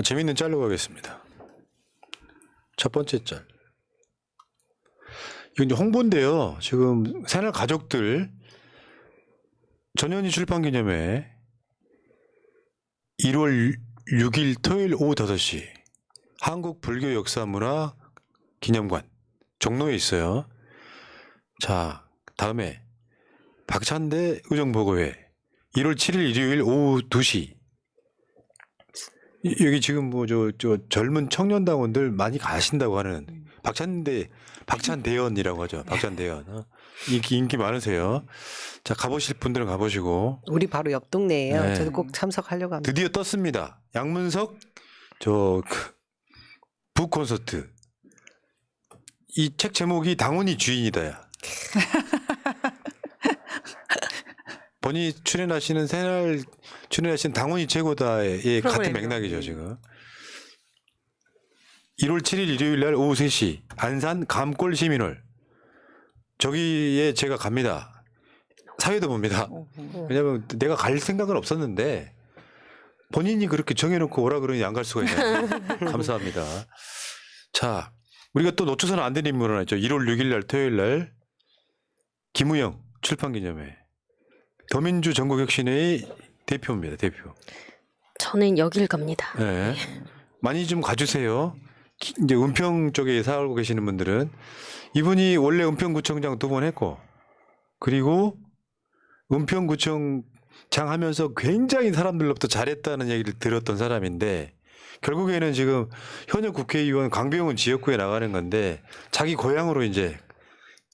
재밌는 짤로 가겠습니다. 첫 번째 짤. 이건 이제 홍보인데요. 지금 새날 가족들 전현희 출판기념회 1월 6일 토요일 오후 5시 한국불교역사문화 기념관 종로에 있어요. 자, 다음에 박찬대 의정보고회 1월 7일 일요일 오후 2시. 여기 지금 뭐 저 젊은 청년당원들 많이 가신다고 하는 박찬대연이라고 하죠. 박찬대연. 인기 많으세요. 자, 가보실 분들은 가보시고. 우리 바로 옆 동네예요. 네. 저도 꼭 참석하려고 합니다. 드디어 떴습니다. 양문석 북 콘서트. 이 책 제목이 당원이 주인이다야. 본인이 출연하시는 새날 출연하신 당원이 최고다의 같은 맥락이죠 지금. 1월 7일 일요일 날 오후 3시 안산 감골 시민홀. 저기에 제가 갑니다. 사회도 봅니다. 왜냐하면 내가 갈 생각은 없었는데 본인이 그렇게 정해놓고 오라 그러니 안 갈 수가 있나요? 감사합니다. 자, 우리가 또 놓쳐서는 안 되는 인물은 있죠. 1월 6일 날 토요일 날 김우영 출판기념회. 더민주 전국혁신회의 대표입니다. 대표. 저는 여길 갑니다. 네. 많이 좀 가주세요. 이제 은평 쪽에 살고 계시는 분들은 이분이 원래 은평구청장 2번 했고 그리고 은평구청장 하면서 굉장히 사람들로부터 잘했다는 얘기를 들었던 사람인데 결국에는 지금 현역 국회의원 강병훈 지역구에 나가는 건데 자기 고향으로 이제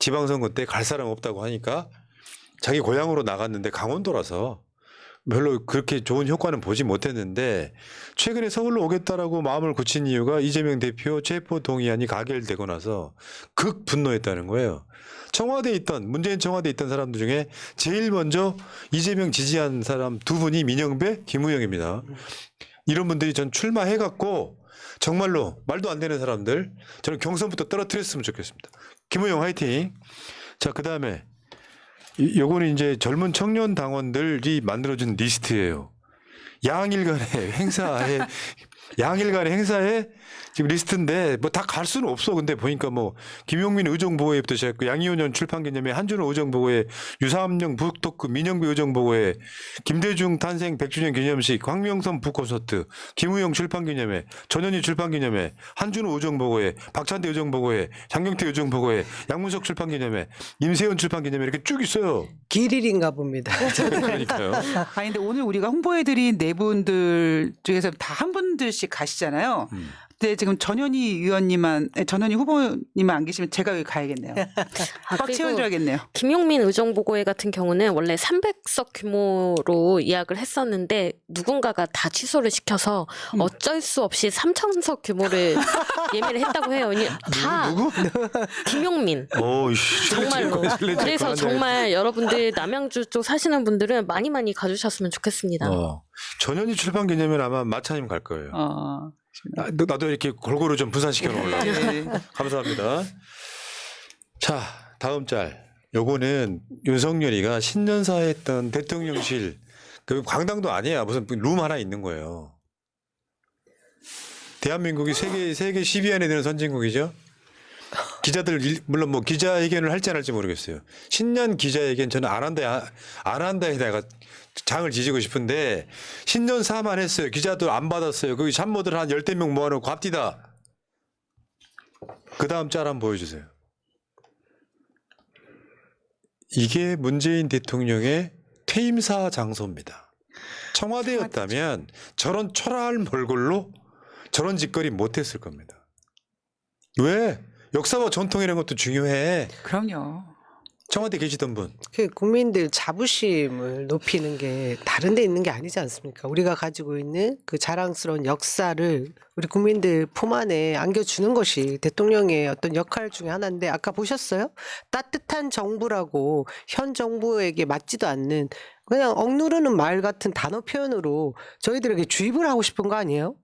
지방선거 때 갈 사람 없다고 하니까 자기 고향으로 나갔는데 강원도라서 별로 그렇게 좋은 효과는 보지 못했는데 최근에 서울로 오겠다라고 마음을 굳힌 이유가 이재명 대표 체포 동의안이 가결되고 나서 극 분노했다는 거예요. 청와대에 있던 문재인 청와대에 있던 사람들 중에 제일 먼저 이재명 지지한 사람 2분이 민영배, 김우영입니다. 이런 분들이 전 출마해갖고 정말로 말도 안 되는 사람들 저는 경선부터 떨어뜨렸으면 좋겠습니다. 김우영 화이팅. 자, 그다음에 요거는 이제 젊은 청년 당원들이 만들어준 리스트예요. 양일간의 행사에 지금 리스트인데 뭐 다 갈 수는 없어. 근데 보니까 뭐 김용민 의정보고회부터 시작했고 양이훈 전 출판기념회, 한준호 의정보고회, 유삼영 북토크, 민영배 의정보고회, 김대중 탄생 100주년 기념식, 황명선 북콘서트, 김우영 출판기념회, 전현희 출판기념회, 한준호 의정보고회, 박찬대 의정보고회, 장경태 의정보고회, 양문석 출판기념회, 임세훈 출판기념회 이렇게 쭉 있어요. 길일인가 봅니다. 그러니까요. 아니 근데 오늘 우리가 홍보해드린 네 분들 중에서 다 한 분들씩 가시잖아요. 근데 지금 전현희 후보님만 안 계시면 제가 여기 가야겠네요. 꽉 그리고 채워줘야겠네요. 김용민 의정보고회 같은 경우는 원래 300석 규모로 예약을 했었는데 누군가가 다 취소를 시켜서 어쩔 수 없이 3,000석 규모를 예매를 했다고 해요. 다 누구? 김용민. 오이씨. 정말로. 그래서 정말 여러분들 남양주 쪽 사시는 분들은 많이 가주셨으면 좋겠습니다. 전현희 출판기념회는 아마 마차님 갈 거예요. 나도 이렇게 골고루 좀 분산시켜 놓으려고. 네. 감사합니다. 자, 다음 짤. 요거는 윤석열이가 신년사에 했던 대통령실, 그 광당도 아니야. 무슨 룸 하나 있는 거예요. 대한민국이 세계 10위 안에 드는 선진국이죠. 기자들 물론 뭐 기자회견을 할지 안 할지 모르겠어요. 신년 기자회견 저는 안 한다 해다가 장을 지지고 싶은데 신년사만 했어요. 기자들 안 받았어요. 거기 참모들 한 10대 명 모아놓고 갑디다. 그 다음 짤 한번 보여주세요. 이게 문재인 대통령의 퇴임사 장소입니다. 청와대였다면 저런 초라할 몰골로 저런 짓거리 못했을 겁니다. 왜? 역사와 전통 이런 것도 중요해. 그럼요. 청와대 계시던 분. 그 국민들 자부심을 높이는 게 다른 데 있는 게 아니지 않습니까? 우리가 가지고 있는 그 자랑스러운 역사를 우리 국민들 품 안에 안겨주는 것이 대통령의 어떤 역할 중에 하나인데 아까 보셨어요? 따뜻한 정부라고 현 정부에게 맞지도 않는 그냥 억누르는 말 같은 단어 표현으로 저희들에게 주입을 하고 싶은 거 아니에요?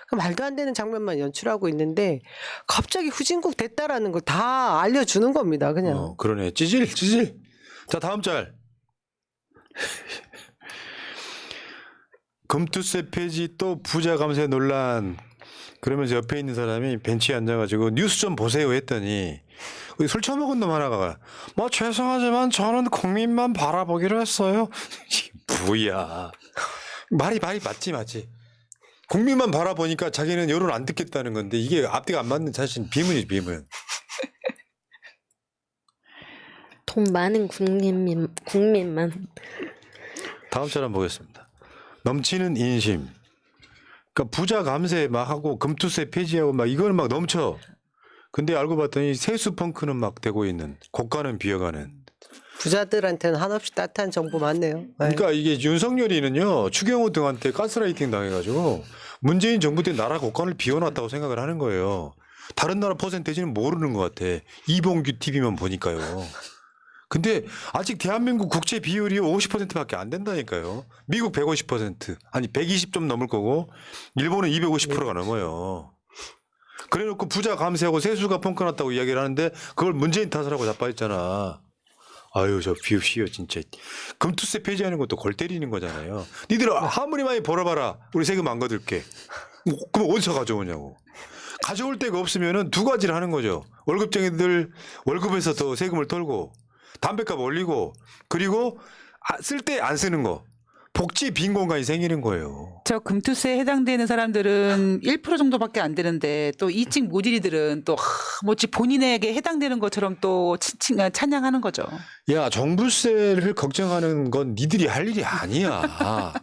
그 말도 안 되는 장면만 연출하고 있는데 갑자기 후진국 됐다라는 걸 다 알려주는 겁니다. 그냥. 그러네. 찌질. 자, 다음 짤. 금투세 폐지 또 부자 감세 논란 그러면서 옆에 있는 사람이 벤치에 앉아가지고 뉴스 좀 보세요 했더니 술 처먹은 놈 하나가 뭐 죄송하지만 저는 국민만 바라보기로 했어요. 뭐야. 말이 맞지. 국민만 바라보니까 자기는 여론 안 듣겠다는 건데 이게 앞뒤가 안 맞는 사실 비문이지 비문. 돈 많은 국민만. 다음 사람 보겠습니다. 넘치는 인심. 그러니까 부자 감세 막 하고 금투세 폐지하고 막 이거는 막 넘쳐. 근데 알고 봤더니 세수 펑크는 막 되고 있는 고가는 비어가는. 부자들한테는 한없이 따뜻한 정보 많네요. 네. 그러니까 이게 윤석열이는요 추경호 등한테 가스라이팅 당해가지고 문재인 정부 때 나라 국간을 비워놨다고 생각을 하는 거예요. 다른 나라 퍼센테이지는 모르는 것 같아. 이봉규 TV만 보니까요. 근데 아직 대한민국 국채 비율이 50%밖에 안 된다니까요. 미국 150%, 아니 120 좀 넘을 거고 일본은 250%가 넘어요. 그래놓고 부자 감세하고 세수가 펑크났다고 이야기를 하는데 그걸 문재인 탓을 하고 자빠졌잖아. 아유 저 비읍시오 진짜. 금투세 폐지하는 것도 골 때리는 거잖아요. 니들 아무리 많이 벌어봐라. 우리 세금 안 거둘게. 그럼 어디서 가져오냐고. 가져올 데가 없으면은 두 가지를 하는 거죠. 월급쟁이들 월급에서 더 세금을 털고 담배값 올리고 그리고 쓸 때 안 쓰는 거. 복지 빈 공간이 생기는 거예요. 저 금투세에 해당되는 사람들은 1% 정도밖에 안 되는데 또 이직 모질이들은 또 뭐지 본인에게 해당되는 것처럼 또 찬양하는 거죠. 야 종부세를 걱정하는 건 니들이 할 일이 아니야.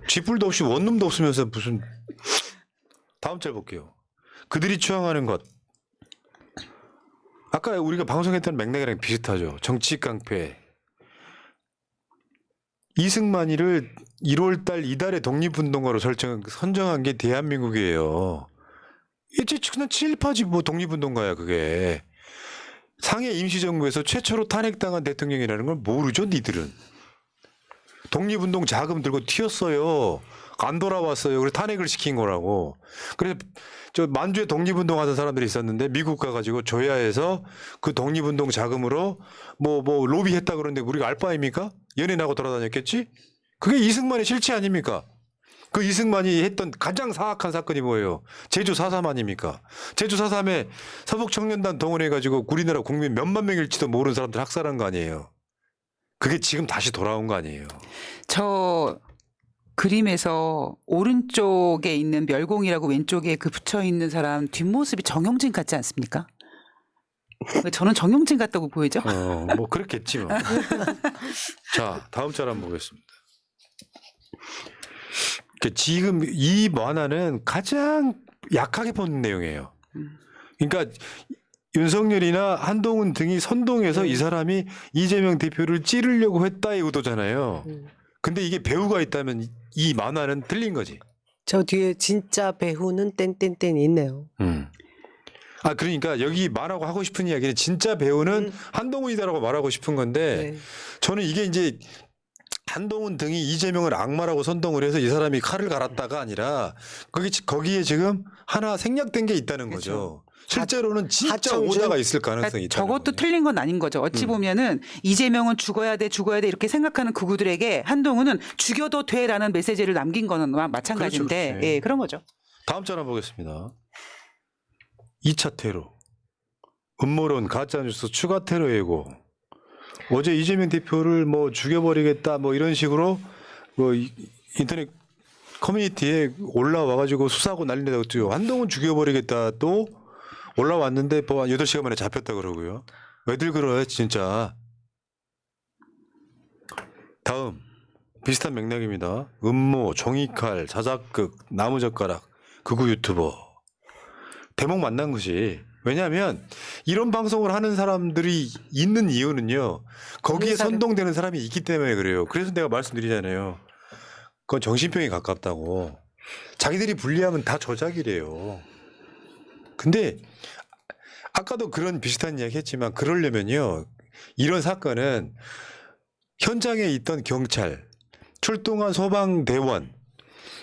쥐뿔도 없이 원룸도 없으면서 무슨. 다음 절 볼게요. 그들이 추앙하는 것. 아까 우리가 방송했던 맥락이랑 비슷하죠. 정치 깡패. 이승만이를 1월달 이달의 독립운동가로 선정한 게 대한민국이에요. 이제 그냥 친일파지 뭐 독립운동가야 그게. 상해 임시정부에서 최초로 탄핵당한 대통령이라는 걸 모르죠 니들은. 독립운동 자금 들고 튀었어요. 안 돌아왔어요. 그래서 탄핵을 시킨 거라고. 그래서 저 만주에 독립운동 하던 사람들이 있었는데 미국 가가지고 조야에서 그 독립운동 자금으로 뭐 로비했다 그러는데 우리가 알 바 아닙니까? 연예인하고 돌아다녔겠지? 그게 이승만의 실체 아닙니까? 그 이승만이 했던 가장 사악한 사건이 뭐예요? 제주 4.3 아닙니까? 제주 4.3에 서북청년단 동원해가지고 우리나라 국민 몇만 명일지도 모르는 사람들 학살한 거 아니에요? 그게 지금 다시 돌아온 거 아니에요? 저 그림에서 오른쪽에 있는 멸공이라고 왼쪽에 그 붙여 있는 사람 뒷모습이 정용진 같지 않습니까? 저는 정용진 같다고 보이죠? 뭐 그렇겠지 뭐. 자, 다음 절 한번 보겠습니다. 지금 이 만화는 가장 약하게 보는 내용이에요. 그러니까 윤석열이나 한동훈 등이 선동해서 이 사람이 이재명 대표를 찌르려고 했다의 의도잖아요. 근데 이게 배우가 있다면 이 만화는 틀린 거지. 저 뒤에 진짜 배우는 땡땡땡이 있네요. 아 그러니까 여기 말하고 하고 싶은 이야기는 진짜 배우는 한동훈이다라고 말하고 싶은 건데 네. 저는 이게 이제 한동훈 등이 이재명을 악마라고 선동을 해서 이 사람이 칼을 갈았다가 아니라 거기에 지금 하나 생략된 게 있다는 거죠. 실제로는 진짜 하청준? 오다가 있을 가능성이 있다. 저것도 틀린 건 아닌 거죠. 어찌 보면은 이재명은 죽어야 돼 이렇게 생각하는 그구들에게 한동훈은 죽여도 돼라는 메시지를 남긴 거는 마찬가지인데 그렇죠. 예, 그런 거죠. 다음 절 한번 보겠습니다. 2차 테러. 음모론 가짜뉴스 추가 테러 예고. 어제 이재명 대표를 뭐 죽여버리겠다 뭐 이런 식으로 뭐 인터넷 커뮤니티에 올라와가지고 수사하고 난리내다고 뛰어. 한동훈 죽여버리겠다 또 올라왔는데 뭐 8시간 만에 잡혔다 그러고요. 왜들 그러요 진짜. 다음 비슷한 맥락입니다. 음모, 종이칼, 자작극, 나무젓가락, 극우 유튜버. 대목 만난 것이 왜냐하면 이런 방송을 하는 사람들이 있는 이유는요. 거기에 선동되는 사람이 있기 때문에 그래요. 그래서 내가 말씀드리잖아요. 그건 정신병에 가깝다고. 자기들이 불리하면 다 조작이래요. 근데 아까도 그런 비슷한 이야기 했지만 그러려면요. 이런 사건은 현장에 있던 경찰, 출동한 소방대원,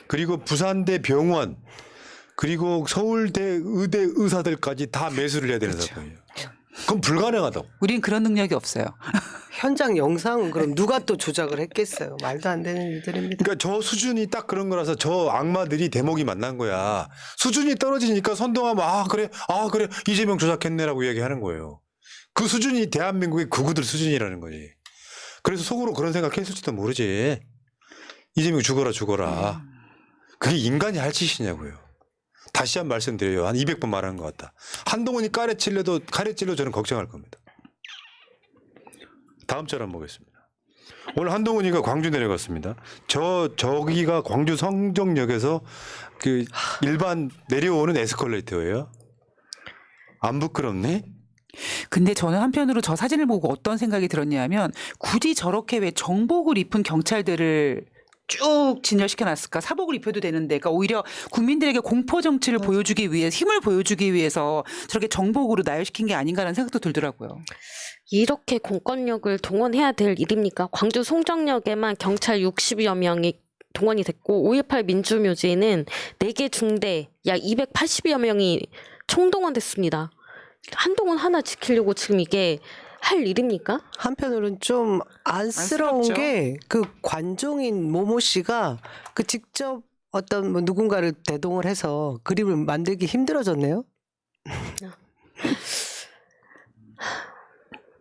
그리고 부산대 병원, 그리고 서울대 의대 의사들까지 다 매수를 해야 되는 사건이에요. 그건 불가능하다고. 우린 그런 능력이 없어요. 현장 영상은 그럼 누가 또 조작을 했겠어요. 말도 안 되는 일들입니다. 그러니까 저 수준이 딱 그런 거라서 저 악마들이 대목이 만난 거야. 수준이 떨어지니까 선동하면 아 그래 이재명 조작했네라고 얘기하는 거예요. 그 수준이 대한민국의 극우들 수준이라는 거지. 그래서 속으로 그런 생각했을지도 모르지. 이재명 죽어라. 그게 인간이 할 짓이냐고요. 다시 한 번 말씀드려요. 한 200번 말하는 것 같다. 한동훈이 카레찔러도 저는 걱정할 겁니다. 다음 절 한번 보겠습니다. 오늘 한동훈이가 광주 내려갔습니다. 저기가 광주 성정역에서 그 일반 내려오는 에스컬레이터예요. 안 부끄럽니? 근데 저는 한편으로 저 사진을 보고 어떤 생각이 들었냐면 굳이 저렇게 왜 정복을 입은 경찰들을 쭉 진열시켜 놨을까? 사복을 입혀도 되는데, 그러니까 오히려 국민들에게 공포 정치를 보여주기 위해 힘을 보여주기 위해서 저렇게 정복으로 나열시킨 게 아닌가라는 생각도 들더라고요. 이렇게 공권력을 동원해야 될 일입니까? 광주 송정역에만 경찰 60여 명이 동원이 됐고 5.18 민주묘지에는 4개 중대 약 280여 명이 총동원됐습니다. 한동훈 하나 지키려고 지금 이게 할 일입니까? 한편으로는 좀 안쓰러운 안쓰럽죠. 게 그 관종인 모모 씨가 그 직접 어떤 뭐 누군가를 대동을 해서 그림을 만들기 힘들어졌네요.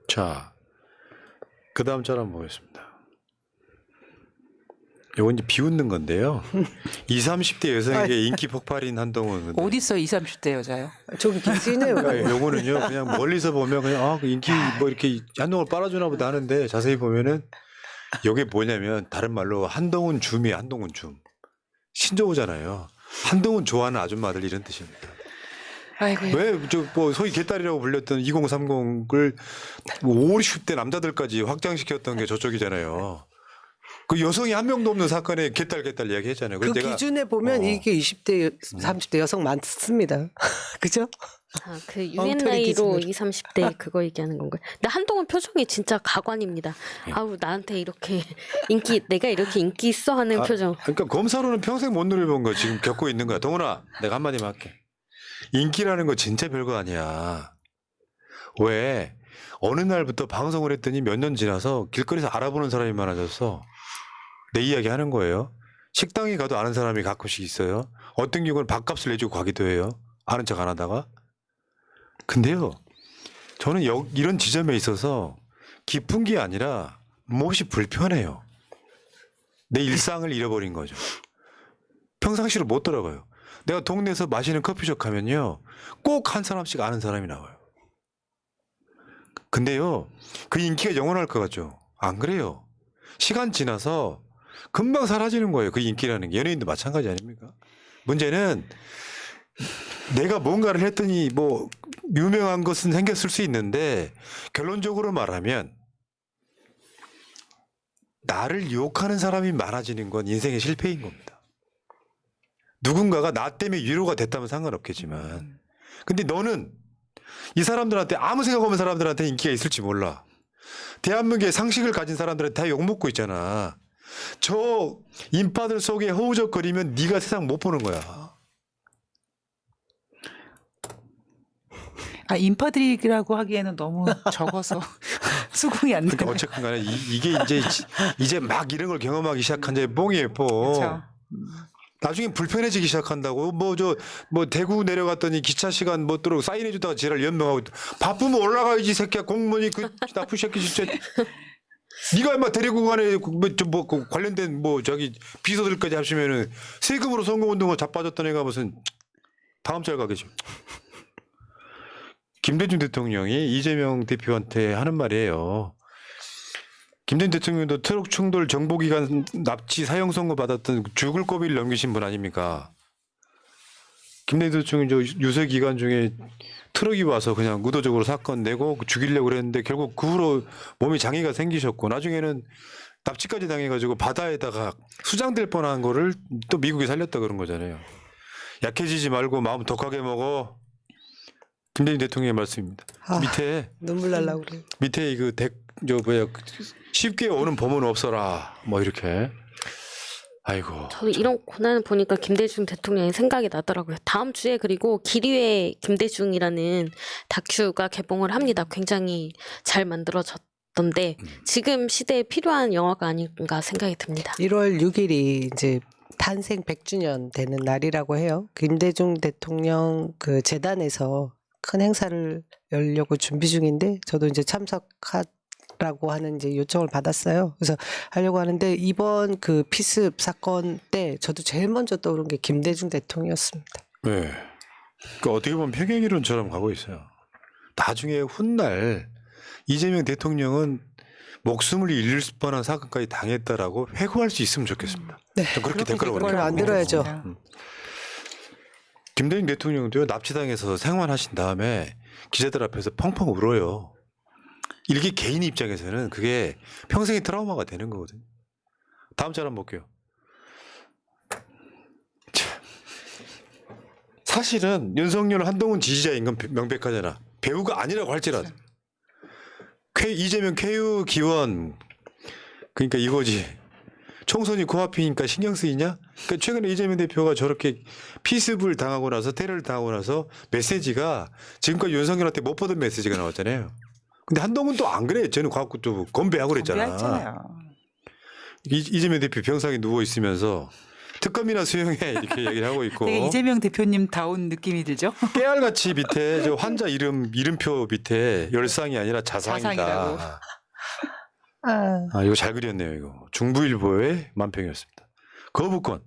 자, 그 다음 절 한번 보겠습니다. 이건 이제 비웃는 건데요. 20, 30대 여성에게 인기 폭발인 한동훈. 근데 어딨어 20, 30대 여자요? 저기 계시네요. 그러니까 요거는요, 그냥 멀리서 보면 그냥 그 인기 뭐 이렇게 한동훈을 빨아주나 보다 하는데 자세히 보면은 이게 뭐냐면 다른 말로 한동훈 줌이에요. 한동훈 줌. 신조어잖아요. 한동훈 좋아하는 아줌마들 이런 뜻입니다. 아이고. 왜 저 뭐 소위 개딸이라고 불렸던 2030을 50대 남자들까지 확장시켰던 게 저쪽이잖아요. 그 여성이 한 명도 없는 사건에 개딸 이야기했잖아요. 그 그래서 내가 기준에 보면 이게 20대, 30대 여성 많습니다. 그죠? 아, 그 엉터리 UNI로 기준으로. 20, 30대 그거 얘기하는 건가요? 근데 한동훈 표정이 진짜 가관입니다. 아우 나한테 이렇게 내가 이렇게 인기 있어 하는 표정. 그러니까 검사로는 평생 못 누려본 거 지금 겪고 있는 거야. 동훈아, 내가 한마디만 할게. 인기라는 거 진짜 별거 아니야. 왜? 어느 날부터 방송을 했더니 몇 년 지나서 길거리에서 알아보는 사람이 많아졌어. 내 이야기 하는 거예요. 식당에 가도 아는 사람이 가끔씩 있어요. 어떤 경우는 밥값을 내주고 가기도 해요. 아는 척 안 하다가. 근데요, 저는 이런 지점에 있어서 기쁜 게 아니라 몹시 불편해요. 내 일상을 잃어버린 거죠. 평상시로 못 돌아가요. 내가 동네에서 마시는 커피숍 가면요, 꼭 한 사람씩 아는 사람이 나와요. 근데요, 그 인기가 영원할 것 같죠? 안 그래요. 시간 지나서 금방 사라지는 거예요. 그 인기라는 게. 연예인도 마찬가지 아닙니까? 문제는 내가 뭔가를 했더니 뭐 유명한 것은 생겼을 수 있는데 결론적으로 말하면 나를 유혹하는 사람이 많아지는 건 인생의 실패인 겁니다. 누군가가 나 때문에 위로가 됐다면 상관없겠지만, 근데 너는 이 사람들한테 아무 생각 없는 사람들한테 인기가 있을지 몰라. 대한민국의 상식을 가진 사람들한테 다 욕먹고 있잖아. 저 인파들 속에 허우적거리면 네가 세상 못 보는 거야. 아 인파들이라고 하기에는 너무 적어서 수긍이 안 그러니까 되네. 어쨌든 간에 이게 이제 막 이런 걸 경험하기 시작한 지 뽕이에요, 뽕. 그렇죠. 나중에 불편해지기 시작한다고. 뭐 대구 내려갔더니 기차 시간 못 들어 사인해주다가 지랄 연명하고 바쁘면 올라가야지 새끼야. 공무원이 그 나쁜 새끼 진짜. 네가 인마 대리구간에 뭐 관련된 뭐 저기 비서들까지 합치면은 세금으로 선거운동을 자빠졌던 애가 무슨. 다음 절 가겠죠. 김대중 대통령이 이재명 대표한테 하는 말이에요. 김대중 대통령도 트럭 충돌 정보기관 납치 사형 선고 받았던 죽을 고비를 넘기신 분 아닙니까? 김대중 대통령이 저 유세 기간 중에 트럭이 와서 그냥 의도적으로 사건 내고 죽이려고 그랬는데 결국 그 후로 몸에 장애가 생기셨고 나중에는 납치까지 당해가지고 바다에다가 수장될 뻔한 거를 또 미국이 살렸다 그런 거잖아요. 약해지지 말고 마음 독하게 먹어. 김대중 대통령의 말씀입니다. 밑에 눈물 날라고 그래. 밑에 쉽게 오는 범은 없어라. 뭐 이렇게. 아이고. 저는 이런 고난을 보니까 김대중 대통령의 생각이 나더라고요. 다음 주에 그리고 길이의 김대중이라는 다큐가 개봉을 합니다. 굉장히 잘 만들어졌 있었던데 지금 시대에 필요한 영화가 아닌가 생각이 듭니다. 1월 6일이 이제 탄생 100주년 되는 날이라고 해요. 김대중 대통령 그 재단에서 큰 행사를 열려고 준비 중인데 저도 이제 참석하라고 하는 이제 요청을 받았어요. 그래서 하려고 하는데 이번 그 피습 사건 때 저도 제일 먼저 떠오른 게 김대중 대통령이었습니다. 네. 그러니까 어떻게 보면 평행이론처럼 가고 있어요. 나중에 훗날 이재명 대통령은 목숨을 잃을 뻔한 사건까지 당했다라고 회고할 수 있으면 좋겠습니다. 네. 전 그렇게 될 거라고 그걸 안 생각합니다. 들어야죠. 김대중 대통령도요, 납치당해서 생환하신 다음에 기자들 앞에서 펑펑 울어요. 이게 개인 입장에서는 그게 평생의 트라우마가 되는 거거든요. 다음 짤 한번 볼게요. 참. 사실은 윤석열 한동훈 지지자인 건 명백하잖아. 배우가 아니라고 할지라도. 이재명 쾌유 기원, 그러니까 이거지. 총선이 코앞이니까 신경 쓰이냐? 그러니까 최근에 이재명 대표가 저렇게 피습을 당하고 나서 테러를 당하고 나서 메시지가 지금까지 윤석열한테 못 보던 메시지가 나왔잖아요. 근데 한동훈 또 안 그래. 저는 과학고 또 건배하고 그랬잖아. 건배했잖아요. 이재명 대표 병상에 누워 있으면서 특검이나 수용해 이렇게 얘기를 하고 있고 되게 이재명 대표님 다운 느낌이 들죠? 깨알같이 밑에 저 환자 이름표 밑에 열상이 아니라 자상이다. 자상이라고. 아 이거 잘 그렸네요. 이거 중부일보의 만평이었습니다. 거부권.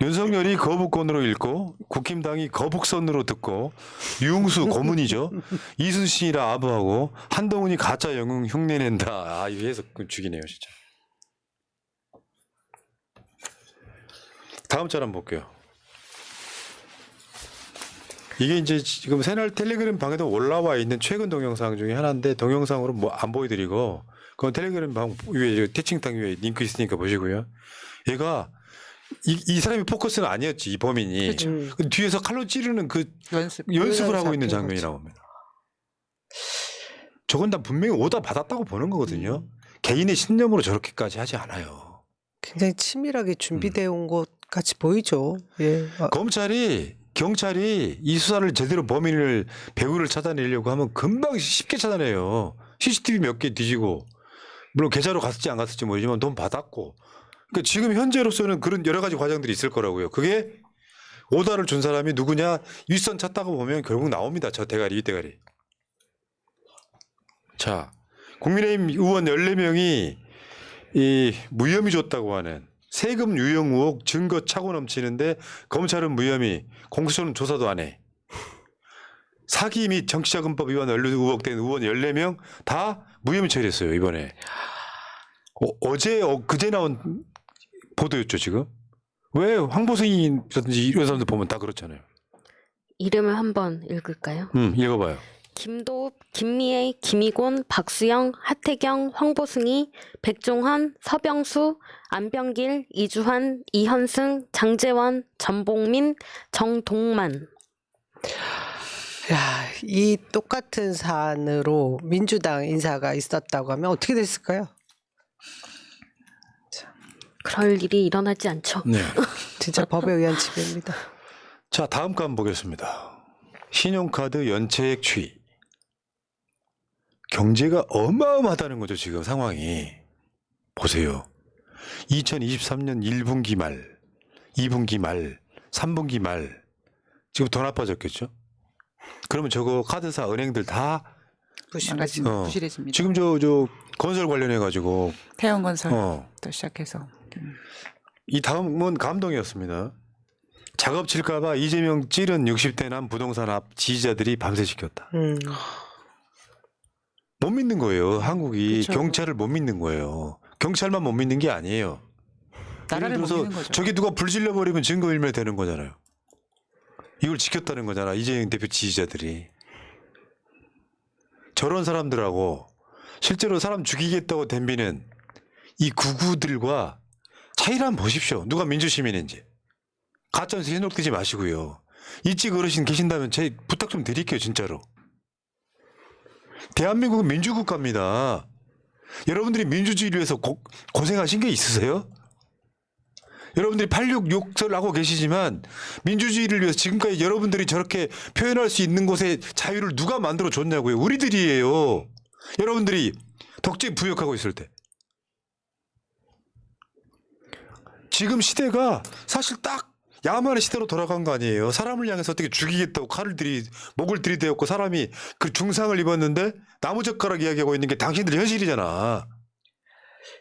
윤석열이 거부권으로 읽고 국힘당이 거북선으로 듣고 유흥수 고문이죠. 이순신이라 아부하고 한동훈이 가짜 영웅 흉내낸다. 아 이거 해서 죽이네요 진짜. 다음 짤 한번 볼게요. 이게 이제 지금 새날 텔레그램 방에도 올라와 있는 최근 동영상 중에 하나인데 동영상으로 뭐 안 보여드리고 그건 텔레그램 방 위에 태칭탕 위에 링크 있으니까 보시고요. 얘가 이 사람이 포커스는 아니었지 이 범인이. 그렇죠. 근데 뒤에서 칼로 찌르는 그 연습. 연습을 하고 있는 잡힌 장면이 거죠. 나옵니다. 저건 다 분명히 오다 받았다고 보는 거거든요. 개인의 신념으로 저렇게까지 하지 않아요. 굉장히 치밀하게 준비되어 온 것 같이 보이죠. 예. 경찰이 이 수사를 제대로 배우를 찾아내려고 하면 금방 쉽게 찾아내요. CCTV 몇 개 뒤지고 물론 계좌로 갔을지 안 갔을지 모르지만 돈 받았고. 그러니까 지금 현재로서는 그런 여러 가지 과정들이 있을 거라고요. 그게 오다를 준 사람이 누구냐 윗선 찾다가 보면 결국 나옵니다. 저 대가리 이 대가리. 자, 국민의힘 의원 14명이 이 무혐의 줬다고 하는 세금 유용 의혹 증거 차고 넘치는데 검찰은 무혐의, 공수처는 조사도 안 해. 사기 및 정치자금법 위반 의혹된 의원 14명 다 무혐의 처리했어요 이번에. 어제 그제 나온 보도였죠 지금. 왜 황보승이라든지 이런 사람들 보면 다 그렇잖아요. 이름을 한번 읽을까요? 읽어봐요. 김도읍, 김미애, 김희곤, 박수영, 하태경, 황보승이, 백종환, 서병수, 안병길, 이주환, 이현승, 장재원, 전봉민, 정동만. 야, 이 똑같은 사안으로 민주당 인사가 있었다고 하면 어떻게 됐을까요? 그럴 일이 일어나지 않죠. 네. 진짜 법에 의한 지배입니다. 자 다음 거 한번 보겠습니다. 신용카드 연체액 추이. 경제가 어마어마하다는 거죠 지금 상황이. 보세요. 2023년 1분기 말, 2분기 말, 3분기 말 지금 더 나빠졌겠죠. 그러면 저거 카드사 은행들 다 부실해집니다. 지금 저 건설 관련해 가지고 태형건설부터 시작해서. 이 다음은 감동이었습니다. 작업 칠까봐 이재명 찌른 60대 남 부동산 앞 지지자들이 밤새 지켰다. 못 믿는 거예요. 한국이 그쵸. 경찰을 못 믿는 거예요. 경찰만 못 믿는 게 아니에요. 나라를 못 예를 들어서 믿는 거죠. 저게 누가 불 질러버리면 증거인멸 되는 거잖아요. 이걸 지켰다는 거잖아. 이재명 대표 지지자들이. 저런 사람들하고 실제로 사람 죽이겠다고 덤비는 이 구구들과 차이를 한번 보십시오. 누가 민주시민인지. 가짜뉴스 현혹되지 마시고요. 일찍 어르신 계신다면 제 부탁 좀 드릴게요. 진짜로. 대한민국은 민주국가입니다. 여러분들이 민주주의를 위해서 고생하신 게 있으세요? 여러분들이 86 욕설 하고 계시지만 민주주의를 위해서 지금까지 여러분들이 저렇게 표현할 수 있는 곳에 자유를 누가 만들어 줬냐고요. 우리들이에요. 여러분들이 덕지 부역하고 있을 때. 지금 시대가 사실 딱 야만의 시대로 돌아간 거 아니에요. 사람을 향해서 어떻게 죽이겠다고 목을 들이대었고 사람이 그 중상을 입었는데 나무젓가락 이야기하고 있는 게 당신들 현실이잖아.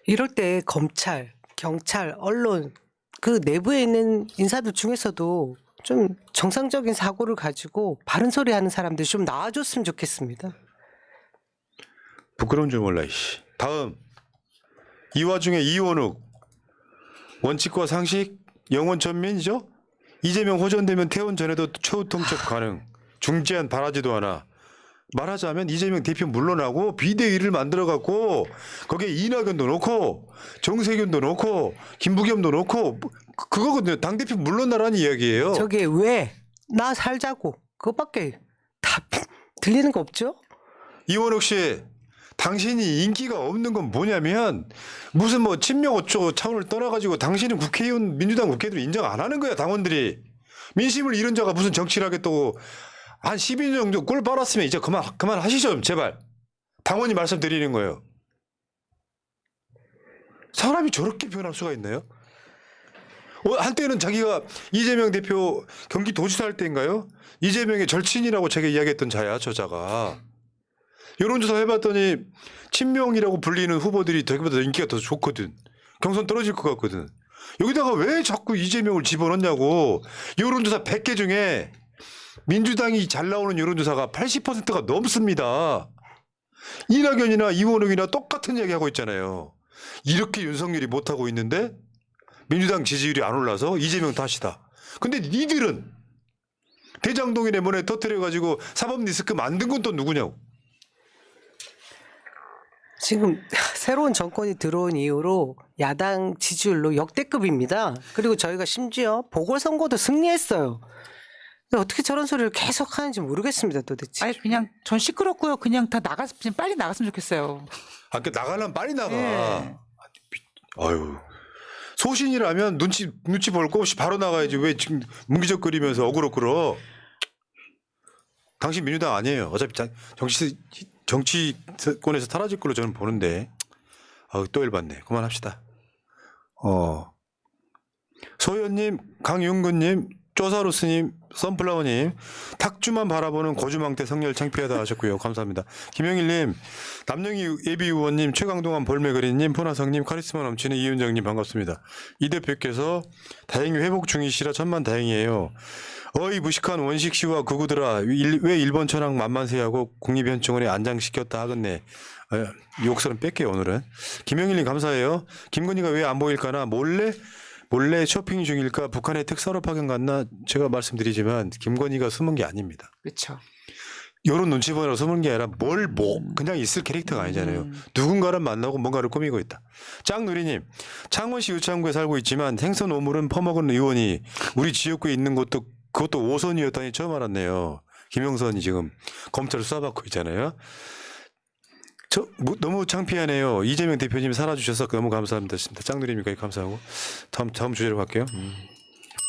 이럴 때 검찰, 경찰, 언론 그 내부에 있는 인사들 중에서도 좀 정상적인 사고를 가지고 바른 소리 하는 사람들이 좀 나와줬으면 좋겠습니다. 부끄러운 줄 몰라. 이씨. 다음 이 와중에 이원욱 원칙과 상식 영원 전면이죠. 이재명 호전되면 퇴원 전에도 최후 통첩 가능. 중재안 바라지도 않아. 말하자면 이재명 대표 물러나고 비대위를 만들어갖고 거기에 이낙연도 넣고 정세균도 넣고 김부겸도 넣고 그거거든요. 당대표 물러나라는 이야기예요. 저게 왜 나 살자고 그것밖에 다 들리는 거 없죠? 이원욱 씨, 당신이 인기가 없는 건 뭐냐면 무슨 뭐 친명 어쩌고 차원을 떠나가지고 당신은 국회의원 민주당 국회의원 인정 안 하는 거야. 당원들이. 민심을 잃은 자가 무슨 정치를 하겠다고 한 12년 정도 꼴 빨았으면 이제 그만 하시죠. 제발. 당원이 말씀드리는 거예요. 사람이 저렇게 변할 수가 있나요? 한때는 자기가 이재명 대표 경기도지사 할 때인가요? 이재명의 절친이라고 제가 이야기했던 자야, 저자가. 여론조사 해봤더니 친명이라고 불리는 후보들이 저기보다 인기가 더 좋거든. 경선 떨어질 것 같거든. 여기다가 왜 자꾸 이재명을 집어넣냐고. 여론조사 100개 중에 민주당이 잘 나오는 여론조사가 80%가 넘습니다. 이낙연이나 이원욱이나 똑같은 얘기하고 있잖아요. 이렇게 윤석열이 못하고 있는데 민주당 지지율이 안 올라서 이재명 탓이다. 근데 니들은 대장동이네 뭐네 터뜨려가지고 사법 리스크 만든 건 또 누구냐고. 지금 새로운 정권이 들어온 이후로 야당 지지율로 역대급입니다. 그리고 저희가 심지어 보궐선거도 승리했어요. 근데 어떻게 저런 소리를 계속 하는지 모르겠습니다, 도대체. 아니 그냥 전 시끄럽고요. 그냥 다 빨리 나갔으면 좋겠어요. 아, 그 나가려면 빨리 나가. 네. 아유. 소신이라면 눈치 볼 거 없이 바로 나가야지. 왜 지금 뭉기적거리면서 어그로 끌어. 당신 민주당 아니에요. 어차피 정치권에서 사라질 걸로 저는 보는데. 또 열받네. 그만합시다. 소연님, 강윤근님, 쪼사루스님, 선플라워님, 탁주만 바라보는 거주망태 성렬 창피하다 하셨고요. 감사합니다. 김영일님, 남영희 예비의원님, 최강동원 볼메그리님, 포나성님, 카리스마 넘치는 이윤정님 반갑습니다. 이 대표께서 다행히 회복 중이시라 천만 다행이에요. 어이 무식한 원식 씨와 그구들아 왜 일본 천황 만만세하고 국립현충원에 안장시켰다 하겠네. 욕설은 뺄게요 오늘은. 김영일님 감사해요. 김건희가 왜 안 보일까나 몰래 쇼핑 중일까 북한에 특사로 파견 갔나 제가 말씀드리지만 김건희가 숨은 게 아닙니다. 그렇죠. 이런 눈치 보느라 숨은 게 아니라 그냥 있을 캐릭터가 아니잖아요. 누군가를 만나고 뭔가를 꾸미고 있다. 짱누리님, 창원시 유창구에 살고 있지만 생선 오물은 퍼먹은 의원이 우리 지역구에 있는 그것도 5선이었다니 처음 알았네요. 김영선이 지금 검찰 수사받고 있잖아요. 너무 창피하네요. 이재명 대표님 살아주셔서 너무 감사합니다. 짱누리님까지 감사하고 다음 주제로 갈게요.